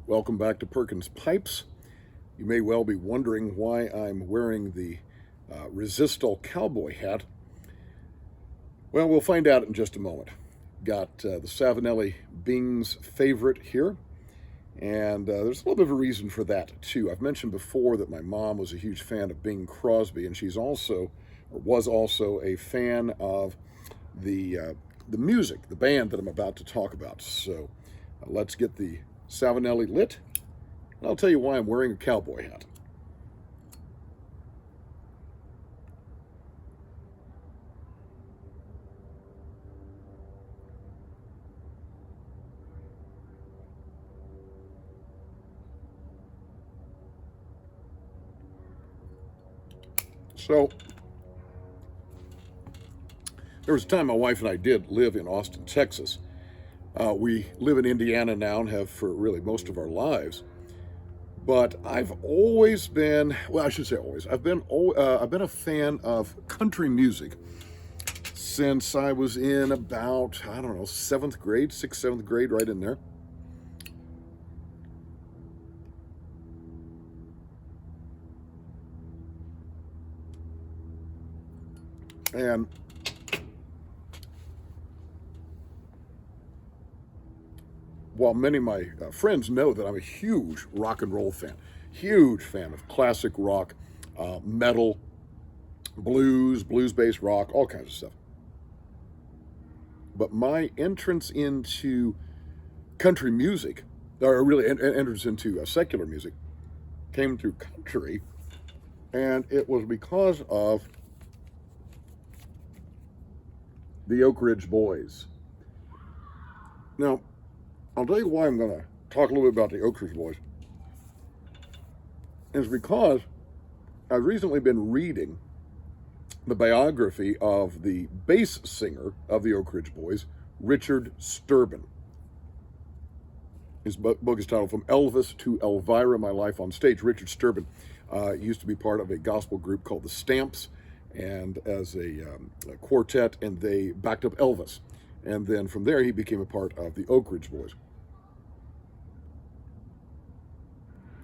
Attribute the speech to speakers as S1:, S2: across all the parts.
S1: Welcome back to Perkins Pipes. You may well be wondering why I'm wearing the Resistol cowboy hat. Well, we'll find out in just a moment. Got the Savinelli Bing's favorite here, and there's a little bit of a reason for that too. I've mentioned before that my mom was a huge fan of Bing Crosby, and she's also, or was also, a fan of the music, the band that I'm about to talk about. So let's get the Savinelli lit, and I'll tell you why I'm wearing a cowboy hat. So, there was a time my wife and I did live in Austin, Texas. We live in Indiana now and have for really most of our lives. But I've always been, well, I should say always, I've been a fan of country music since I was in about, I don't know, seventh grade, sixth, seventh grade, right in there. And while many of my friends know that I'm a huge rock and roll fan, huge fan of classic rock, metal, blues-based rock, all kinds of stuff. But my entrance into country music, or really entrance into secular music, came through country, and it was because of the Oak Ridge Boys. Now, I'll tell you why I'm going to talk a little bit about the Oak Ridge Boys. It's because I've recently been reading the biography of the bass singer of the Oak Ridge Boys, Richard Sturban. His book is titled From Elvis to Alvira, My Life on Stage. Richard Sturban used to be part of a gospel group called the Stamps, and as a quartet, and they backed up Elvis. And then from there, he became a part of the Oak Ridge Boys.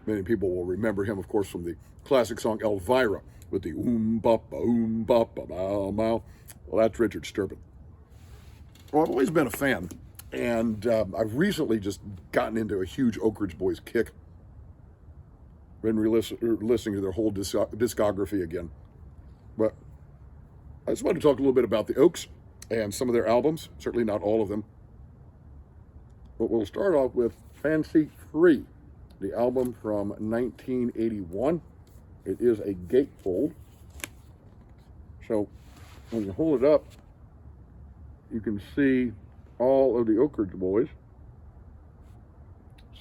S1: Many people will remember him, of course, from the classic song Alvira with the boppa, mow, mow. Well, that's Richard Sturban. Well, I've always been a fan, and I've recently just gotten into a huge Oak Ridge Boys kick. Been listening to their whole discography again. But I just wanted to talk a little bit about the Oaks and some of their albums, certainly not all of them. But we'll start off with Fancy Free, the album from 1981. It is a gatefold. So when you hold it up, you can see all of the Oak Ridge Boys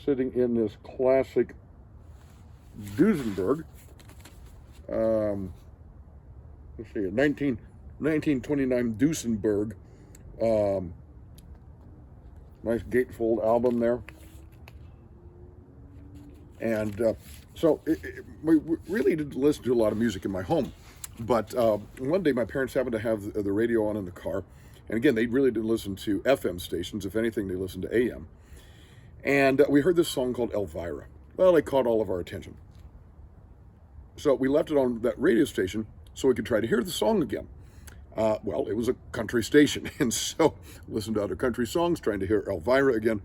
S1: sitting in this classic Duesenberg. Let's see, 1929 Duesenberg. Nice gatefold album there. And so we really didn't listen to a lot of music in my home. But one day my parents happened to have the radio on in the car. And again, they really didn't listen to FM stations. If anything, they listened to AM. And we heard this song called Alvira. Well, it caught all of our attention. So we left it on that radio station so we could try to hear the song again. Well, it was a country station, and so listened to other country songs, trying to hear Alvira again.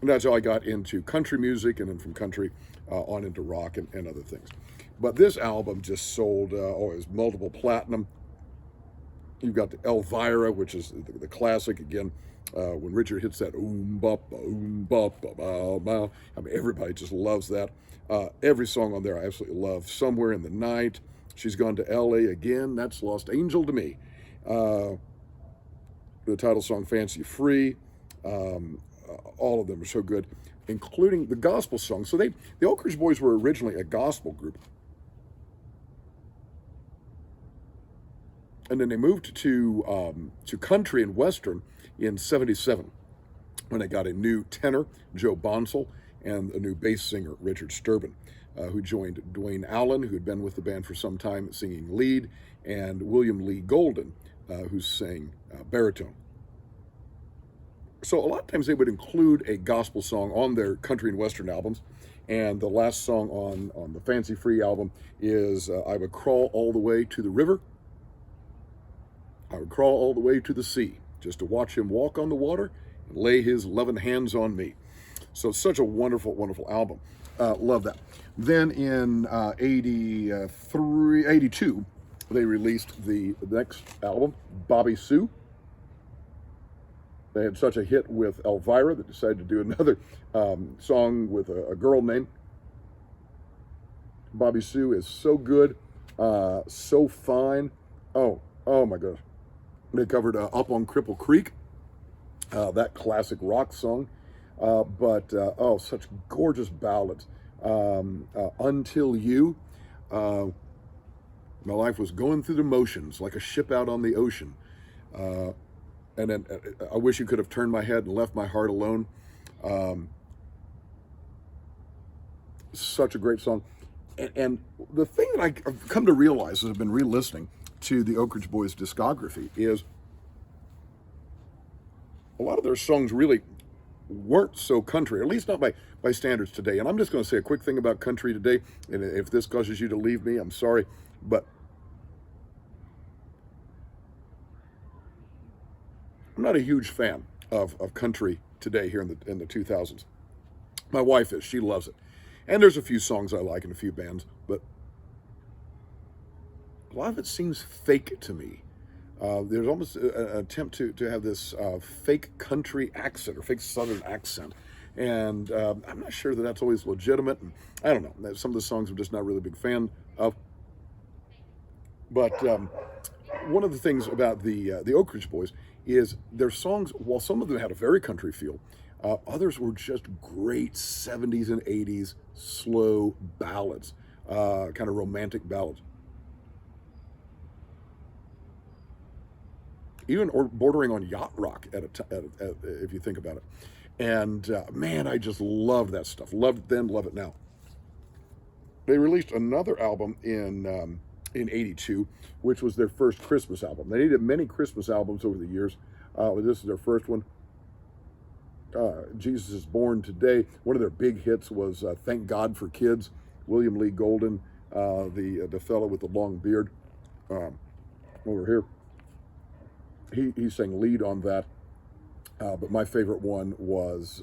S1: And that's how I got into country music, and then from country on into rock and other things. But this album just sold, it was multiple platinum. You've got the Alvira, which is the classic again. When Richard hits that boppa, bow, bow. I mean, everybody just loves that. Every song on there I absolutely love. Somewhere in the Night, She's Gone to L.A. Again, that's Lost Angel to me. The title song, Fancy Free. All of them are so good, including the gospel songs. So the Oak Ridge Boys were originally a gospel group. And then they moved to country and western in '77 when they got a new tenor, Joe Bonsall, and a new bass singer, Richard Sturban, who joined Dwayne Allen, who had been with the band for some time singing lead, and William Lee Golden, who sang baritone. So a lot of times they would include a gospel song on their country and western albums. And the last song on the Fancy Free album is I Would Crawl All the Way to the River. I would crawl all the way to the sea just to watch him walk on the water and lay his loving hands on me. So it's such a wonderful, wonderful album. Love that. Then in 82, they released the next album, Bobby Sue. They had such a hit with Alvira that decided to do another song with a girl name. Bobby Sue is so good, so fine. Oh my gosh. They covered Up on Cripple Creek, that classic rock song. But such gorgeous ballads. Until You. My life was going through the motions like a ship out on the ocean. And then I wish you could have turned my head and left my heart alone. Such a great song. And the thing that I've come to realize as I've been re-listening to the Oak Ridge Boys discography is a lot of their songs really weren't so country, or at least not by standards today. And I'm just going to say a quick thing about country today. And if this causes you to leave me, I'm sorry. But I'm not a huge fan of country today here in the 2000s. My wife is. She loves it. And there's a few songs I like and a few bands, but a lot of it seems fake to me. There's almost an attempt to have this fake country accent or fake Southern accent. And I'm not sure that that's always legitimate. And I don't know. Some of the songs I'm just not really a big fan of. But one of the things about the Oak Ridge Boys is their songs, while some of them had a very country feel, others were just great 70s and 80s slow ballads, kind of romantic ballads. Even or bordering on yacht rock if you think about it. And man, I just loved that stuff. Loved it then, love it now. They released another album in '82, which was their first Christmas album. They did many Christmas albums over the years, but this is their first one. Jesus is Born Today. One of their big hits was Thank God for Kids. William Lee Golden, the fellow with the long beard, over here. He sang lead on that, but my favorite one was,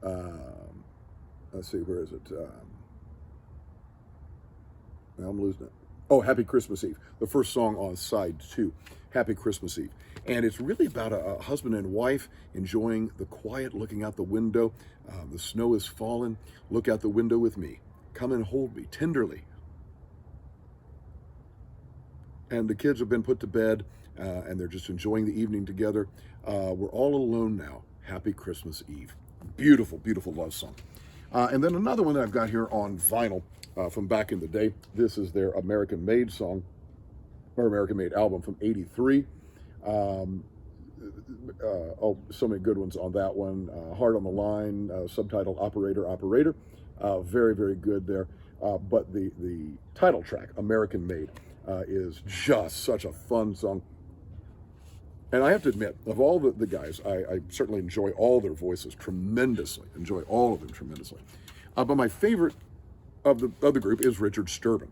S1: let's see, where is it? Now I'm losing it. Oh, Happy Christmas Eve, the first song on side 2, Happy Christmas Eve. And it's really about a husband and wife enjoying the quiet, looking out the window. The snow is falling. Look out the window with me. Come and hold me tenderly. And the kids have been put to bed, and they're just enjoying the evening together. We're all alone now. Happy Christmas Eve. Beautiful, beautiful love song. And then another one that I've got here on vinyl from back in the day. This is their American Made song, or American Made album from '83. So many good ones on that one. Heart on the Line, subtitled Operator, Operator. Very, very good there. But the title track, American Made, is just such a fun song. And I have to admit, of all the guys, I certainly enjoy all their voices tremendously. Enjoy all of them tremendously. But my favorite of the group is Richard Sturban.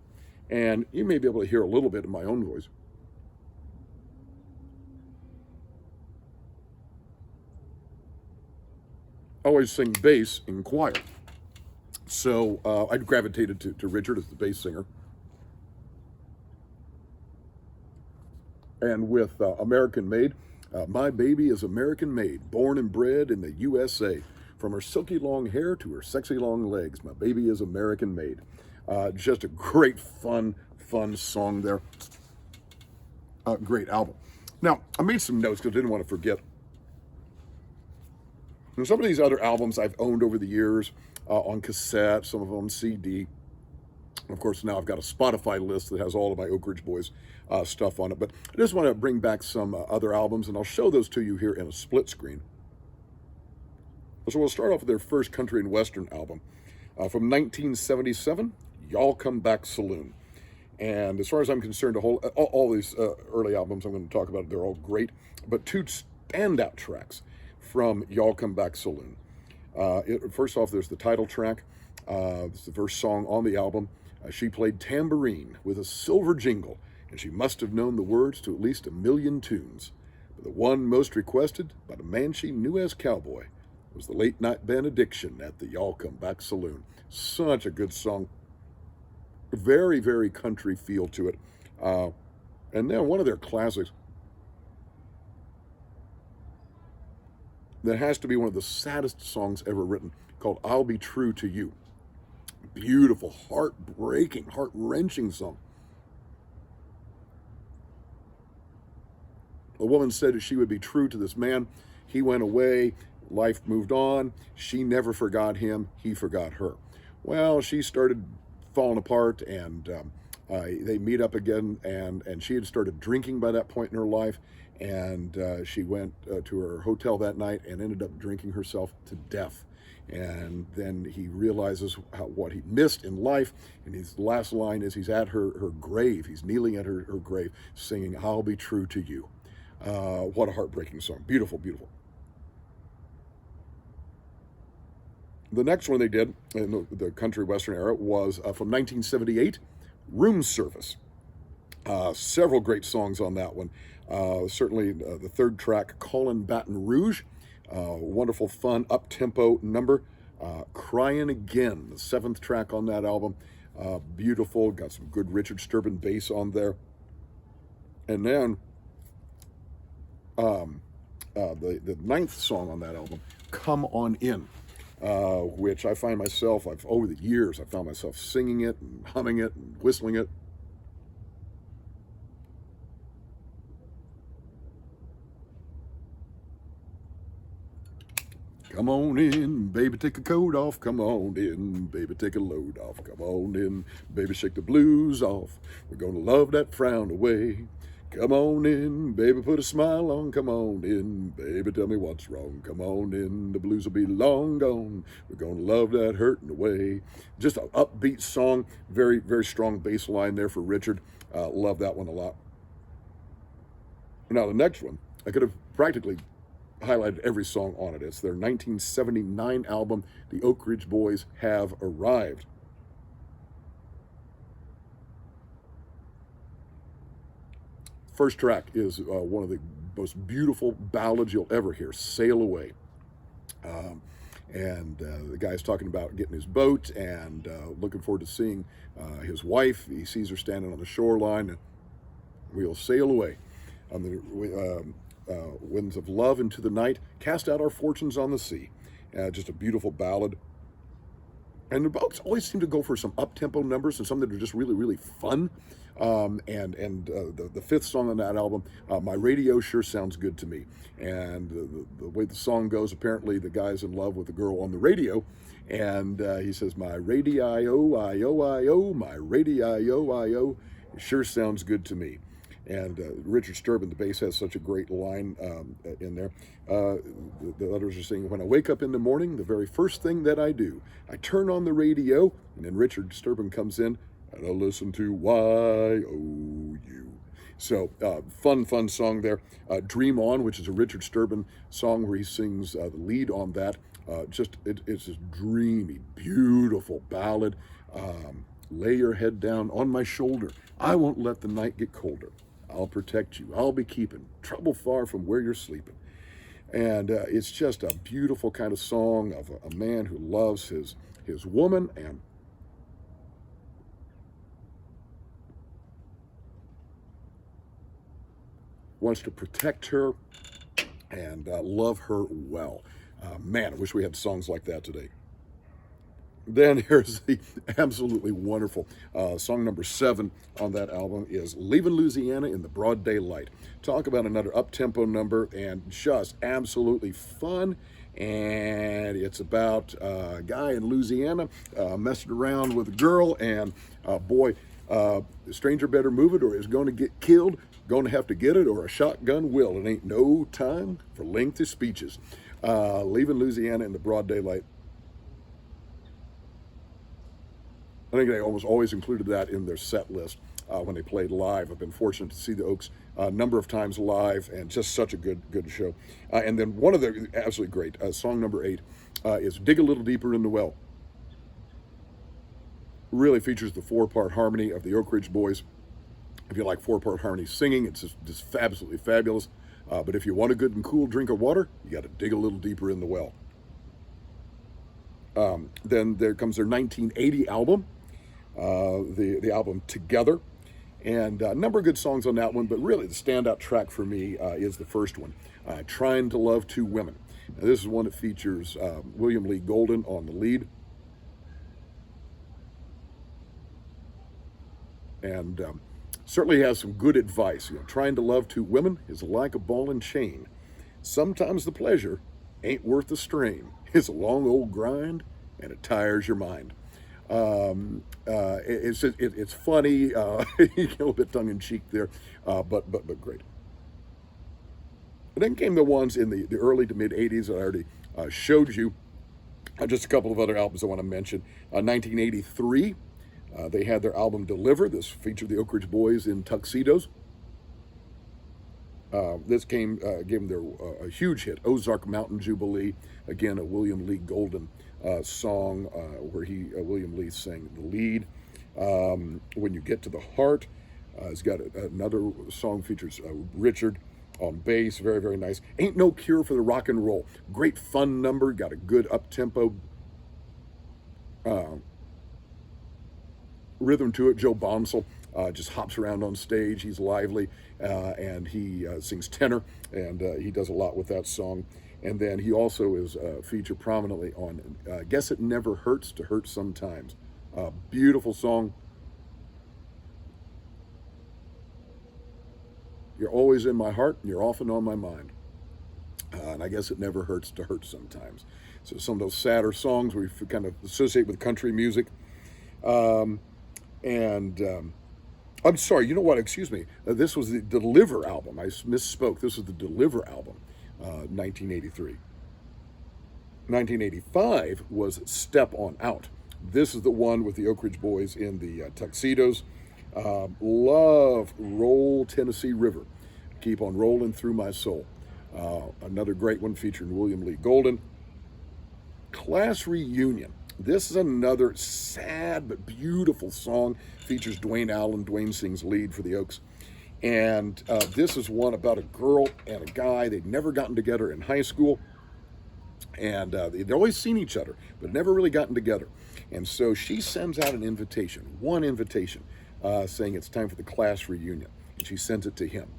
S1: And you may be able to hear a little bit of my own voice. I always sing bass in choir. So I gravitated to Richard as the bass singer. And with American Made, my baby is American Made, born and bred in the USA. From her silky long hair to her sexy long legs, my baby is American Made. Just a great, fun song there. Great album. Now, I made some notes because I didn't want to forget. And some of these other albums I've owned over the years on cassette, some of them on CD. Of course, now I've got a Spotify list that has all of my Oak Ridge Boys stuff on it. But I just want to bring back some other albums, and I'll show those to you here in a split screen. So we'll start off with their first country and western album. From 1977, Y'all Come Back Saloon. And as far as I'm concerned, all these early albums I'm going to talk about, they're all great. But two standout tracks from Y'all Come Back Saloon. First off, there's the title track. It's the first song on the album. She played tambourine with a silver jingle, and she must have known the words to at least 1,000,000 tunes. But the one most requested by the man she knew as Cowboy was the late night benediction at the Y'all Come Back Saloon. Such a good song. Very, very country feel to it. And then one of their classics that has to be one of the saddest songs ever written, called I'll Be True to You. Beautiful, heartbreaking, heart-wrenching song. A woman said she would be true to this man. He went away, life moved on. She never forgot him, he forgot her. Well, she started falling apart, and they meet up again, and she had started drinking by that point in her life, and she went to her hotel that night and ended up drinking herself to death. And then he realizes what he missed in life, and his last line is he's at her grave. He's kneeling at her grave, singing, I'll be true to you. What a heartbreaking song. Beautiful, beautiful. The next one they did in the country western era was from 1978, Room Service. Several great songs on that one. Certainly the third track, Callin' Baton Rouge. Wonderful, fun, up-tempo number. Crying Again, the seventh track on that album. Beautiful, got some good Richard Sturban bass on there. And then the ninth song on that album, Come On In, which I find myself, over the years, I found myself singing it and humming it and whistling it. Come on in, baby, take a coat off. Come on in, baby, take a load off. Come on in, baby, shake the blues off. We're gonna love that frown away. Come on in, baby, put a smile on. Come on in, baby, tell me what's wrong. Come on in, the blues will be long gone. We're gonna love that hurting away. Just an upbeat song, very, very strong bass line there for Richard. Love that one a lot. Now the next one, I could have practically highlighted every song on it. It's their 1979 album, The Oak Ridge Boys Have Arrived. First track is one of the most beautiful ballads you'll ever hear, Sail Away. The guy's talking about getting his boat and looking forward to seeing his wife. He sees her standing on the shoreline, and we'll sail away on the winds of love into the night, cast out our fortunes on the sea. Just a beautiful ballad. And the books always seem to go for some up-tempo numbers and some that are just really, really fun. The fifth song on that album, My Radio Sure Sounds Good to Me. And the way the song goes, apparently the guy's in love with the girl on the radio. And he says, my radio, I-O, my radio, I-O, it sure sounds good to me. And Richard Sturban, the bass, has such a great line in there. The others are saying, when I wake up in the morning, the very first thing that I do, I turn on the radio, and then Richard Sturban comes in, and I listen to Y-O-U. So fun song there. Dream On, which is a Richard Sturban song where he sings the lead on that. It's a dreamy, beautiful ballad. Lay your head down on my shoulder. I won't let the night get colder. I'll protect you. I'll be keeping trouble far from where you're sleeping. And it's just a beautiful kind of song of a man who loves his woman and wants to protect her and love her well. Man, I wish we had songs like that today. Then here's the absolutely wonderful song number 7 on that album is Leaving Louisiana in the Broad Daylight. Talk about another up-tempo number and just absolutely fun. And it's about a guy in Louisiana messing around with a girl, and the stranger better move it or he's going to get killed, going to have to get it or a shotgun will. It ain't no time for lengthy speeches. Leaving Louisiana in the Broad Daylight. I think they almost always included that in their set list. when they played live. I've been fortunate to see the Oaks a number of times live, and just such a good show. And then one of the absolutely great song number 8 is "Dig a Little Deeper in the Well." Really features the 4-part harmony of the Oak Ridge Boys. If you like 4-part harmony singing, it's just absolutely fabulous. But if you want a good and cool drink of water, you got to dig a little deeper in the well. Then there comes their 1980 album, the album Together. And a number of good songs on that one, but really the standout track for me is the first one, Trying to Love Two Women. Now, this is one that features William Lee Golden on the lead. And certainly has some good advice. Trying to love two women is like a ball and chain. Sometimes the pleasure ain't worth the strain. It's a long old grind, and it tires your mind. It's funny, a little bit tongue in cheek there, but great. And then came the ones in the early to mid '80s that I already showed you. Just a couple of other albums I want to mention. 1983. They had their album Deliver. This featured the Oak Ridge Boys in tuxedos. This gave them a huge hit, Ozark Mountain Jubilee. Again, a William Lee Golden song where William Lee sang the lead. When You Get to the Heart, it's got another song features Richard on bass. Very, very nice. Ain't No Cure for the Rock and Roll. Great fun number. Got a good up-tempo rhythm to it. Joe Bonsall just hops around on stage. He's lively, and he sings tenor, and he does a lot with that song. And then he also is featured prominently on Guess It Never Hurts to Hurt Sometimes. Beautiful song. You're always in my heart, and you're often on my mind. And I guess it never hurts to hurt sometimes. So some of those sadder songs we kind of associate with country music. I'm sorry, you know what, excuse me. This was the Deliver album. I misspoke. This was the Deliver album, 1983. 1985 was Step On Out. This is the one with the Oak Ridge Boys in the tuxedos. Love Roll Tennessee River. Keep on rolling through my soul. Another great one featuring William Lee Golden. Class Reunion. This is another sad but beautiful song. Features Dwayne Allen. Dwayne sings lead for the Oaks. And this is one about a girl and a guy. They'd never gotten together in high school. And they'd always seen each other, but never really gotten together. And so she sends out an invitation, one invitation, saying it's time for the class reunion. And she sends it to him.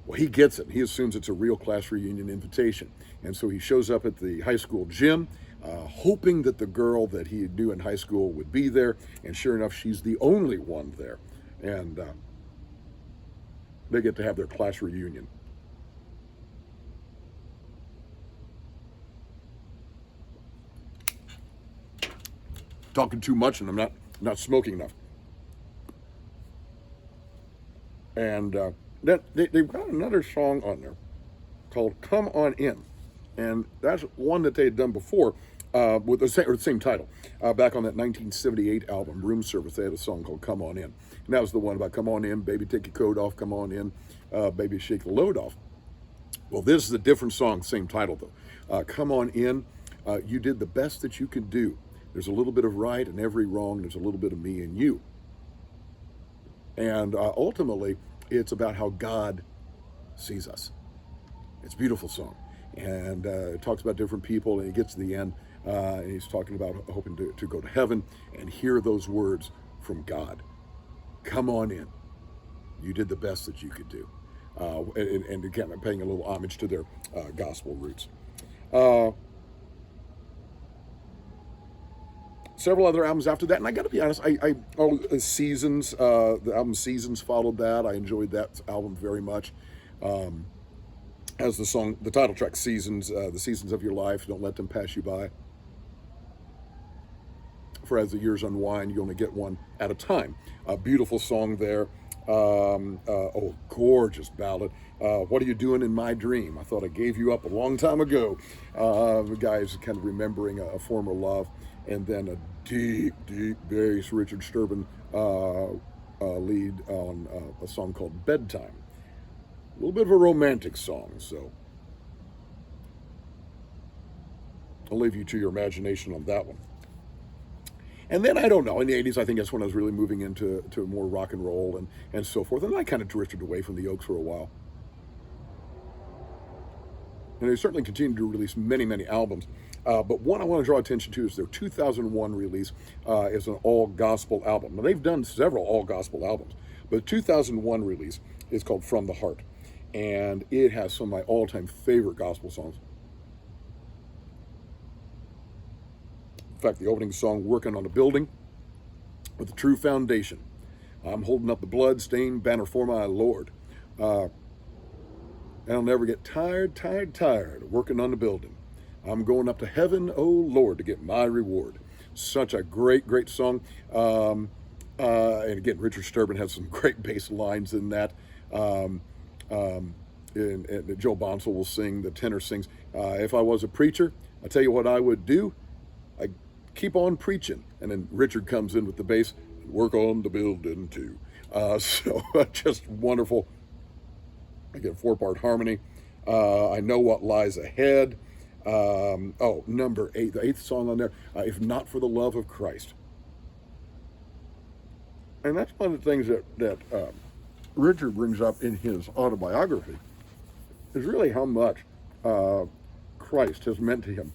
S1: Well, he gets it. He assumes it's a real class reunion invitation. And so he shows up at the high school gym, hoping that the girl that he knew in high school would be there. And sure enough, she's the only one there. And they get to have their class reunion. Talking too much, and I'm not smoking enough. And they've got another song on there called "Come On In," and that's one that they had done before with the same title. Back on that 1978 album, Room Service, they had a song called "Come On In," and that was the one about "Come on in, baby, take your coat off, come on in, baby, shake the load off." Well, this is a different song, same title though. "Come on in, you did the best that you could do. There's a little bit of right and every wrong. There's a little bit of me and you." And ultimately, it's about how God sees us. It's a beautiful song. And it talks about different people, and he gets to the end, and he's talking about hoping to go to heaven and hear those words from God. Come on in. You did the best that you could do. And again, I'm paying a little homage to their gospel roots. Several other albums after that, and I got to be honest, Seasons, the album Seasons followed that. I enjoyed that album very much. As the song, the title track, Seasons, the seasons of your life, don't let them pass you by. For as the years unwind, you only get one at a time. A beautiful song there. Gorgeous ballad. What are you doing in my dream? I thought I gave you up a long time ago. The guy's kind of remembering a former love. And then a deep, deep bass, Richard Sturban lead on a song called Bedtime. A little bit of a romantic song, so I'll leave you to your imagination on that one. And then I don't know. In the '80s, I think that's when I was really moving into more rock and roll and so forth. And I kind of drifted away from the Oaks for a while. And they certainly continued to release many, many albums. But one I want to draw attention to is their 2001 release is an all gospel album. Now they've done several all gospel albums, but the 2001 release is called From the Heart, and it has some of my all-time favorite gospel songs. In fact, the opening song, Working on a Building with a True Foundation. I'm holding up the blood-stained banner for my Lord. And I'll never get tired working on the building. I'm going up to heaven, oh Lord, to get my reward. Such a great, great song. And again, Richard Sturban has some great bass lines in that. And Joe Bonsall will sing, the tenor sings, if I was a preacher, I tell you what I would do. I keep on preaching. And then Richard comes in with the bass, work on the building too. So just wonderful. Again, 4-part harmony. I Know What Lies Ahead. Number 8, the 8th song on there, If Not for the Love of Christ. And that's one of the things that Richard brings up in his autobiography, is really how much Christ has meant to him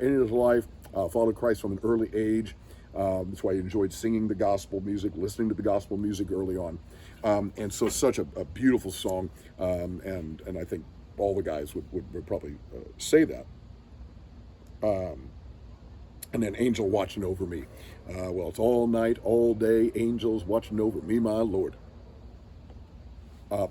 S1: in his life. Followed Christ from an early age. That's why he enjoyed singing the gospel music, listening to the gospel music early on. And so such a beautiful song, and I think all the guys would probably say that. And then Angel Watching Over Me. Well, it's all night, all day, angels watching over me, my Lord.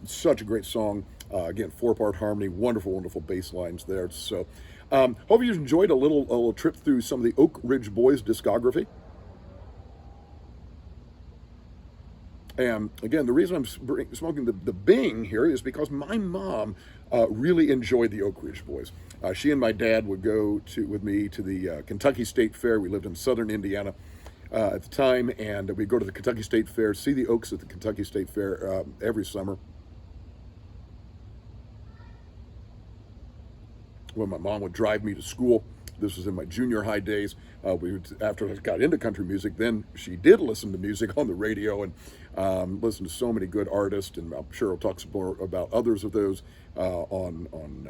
S1: Such a great song. Again, 4-part harmony, wonderful, wonderful bass lines there. So hope you enjoyed a little trip through some of the Oak Ridge Boys discography. And again, the reason I'm smoking the Bing here is because my mom really enjoyed the Oak Ridge Boys. She and my dad would go with me to the Kentucky State Fair. We lived in southern Indiana at the time, and we'd go to the Kentucky State Fair, see the Oaks at the Kentucky State Fair every summer. When my mom would drive me to school, this was in my junior high days. After I got into country music, then she did listen to music on the radio and listen to so many good artists. And I'm sure I'll talk some more about others of those on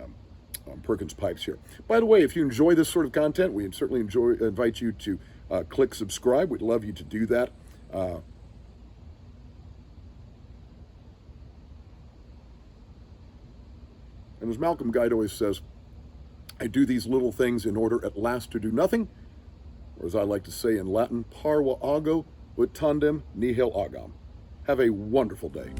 S1: Perkins Pipes here. By the way, if you enjoy this sort of content, we certainly invite you to click subscribe. We'd love you to do that. And as Malcolm Guide always says, I do these little things in order at last to do nothing, or as I like to say in Latin, parva ago ut tandem nihil agam. Have a wonderful day.